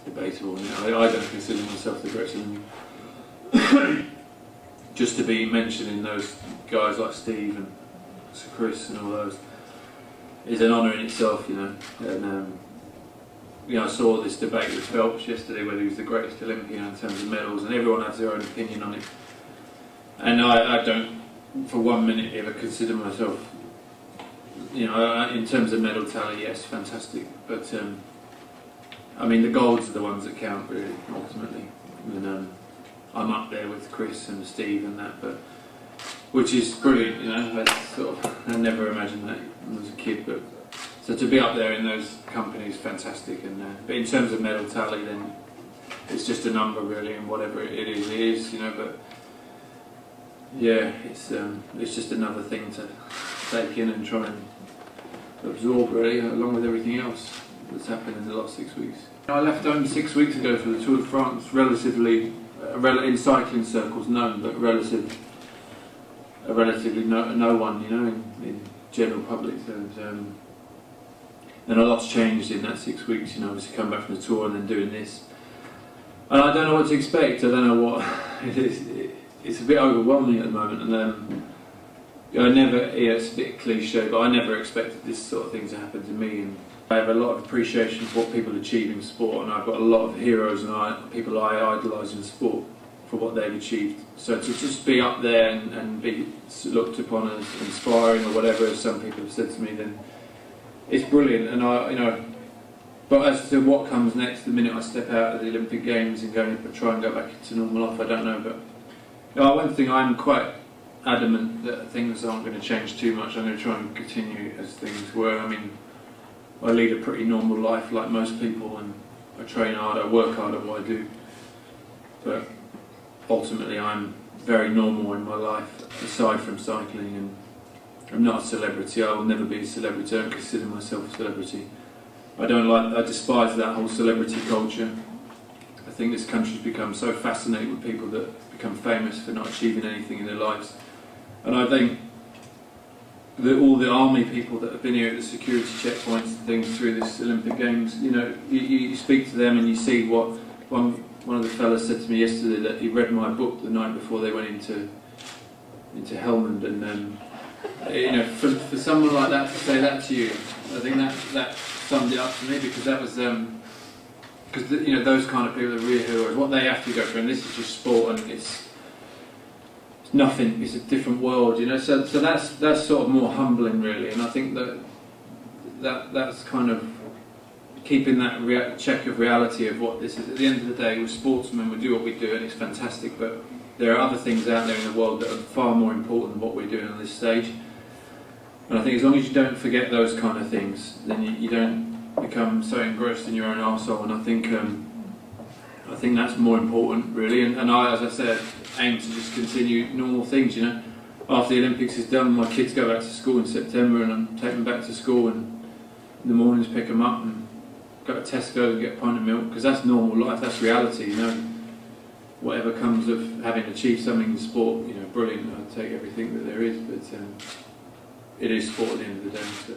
debatable. I don't consider myself the greatest Olympian. Just to be mentioned in those guys like Steve and Sir Chris and all those is an honour in itself, you know. And you know, I saw this debate with Phelps yesterday whether he was the greatest Olympian in terms of medals, and everyone has their own opinion on it. And I don't, for 1 minute, ever consider myself, you know, in terms of medal tally, yes, fantastic. But I mean, the golds are the ones that count, really, ultimately. And I'm up there with Chris and Steve and that, but which is brilliant, you know. I never imagined that when I was a kid, but so to be up there in those companies, fantastic. And but in terms of medal tally, then it's just a number, really, and whatever it is, you know. But yeah, it's just another thing to take in and try and absorb, really, along with everything else that's happened in the last 6 weeks. I left home 6 weeks ago for the Tour de France, relatively, in cycling circles known, but relatively no one, you know, in general public terms. And a lot's changed in that 6 weeks, you know, obviously come back from the Tour and then doing this. And I don't know what to expect, I don't know what, it's a bit overwhelming at the moment, and it's a bit cliche, but I never expected this sort of thing to happen to me. And I have a lot of appreciation for what people achieve in sport, and I've got a lot of heroes and people I idolise in sport for what they've achieved. So to just be up there and be looked upon as inspiring or whatever, as some people have said to me, then it's brilliant. And you know, but as to what comes next, the minute I step out of the Olympic Games and try and go back into normal life, I don't know. But you know, one thing I'm quite adamant that things aren't going to change too much. I'm going to try and continue as things were. I mean, I lead a pretty normal life like most people, and I train hard, I work hard at what I do. But ultimately I'm very normal in my life, aside from cycling, and I'm not a celebrity. I will never be a celebrity. I don't consider myself a celebrity. I despise that whole celebrity culture. I think this country's become so fascinated with people that become famous for not achieving anything in their lives. And I think that all the army people that have been here at the security checkpoints and things through this Olympic Games, you know, you speak to them and you see what one of the fellas said to me yesterday, that he read my book the night before they went into Helmand, and you know, for someone like that to say that to you, I think that summed it up for me, because that was because you know, those kind of people are real heroes. What they have to go through, and this is just sport, and it's nothing. It's a different world, you know. So that's sort of more humbling, really. And I think that's kind of keeping that check of reality of what this is. At the end of the day, we're sportsmen. We do what we do, and it's fantastic. But there are other things out there in the world that are far more important than what we're doing on this stage. And I think as long as you don't forget those kind of things, then you don't become so engrossed in your own arsehole. And I think that's more important, really. And I, as I said, aim to just continue normal things, you know. After the Olympics is done, my kids go back to school in September, and I'm taking them back to school, and in the mornings pick them up and go to Tesco and get a pint of milk, because that's normal life, that's reality, you know. Whatever comes of having achieved something in sport, you know, brilliant. I'll take everything that there is, but it is sport at the end of the day. So.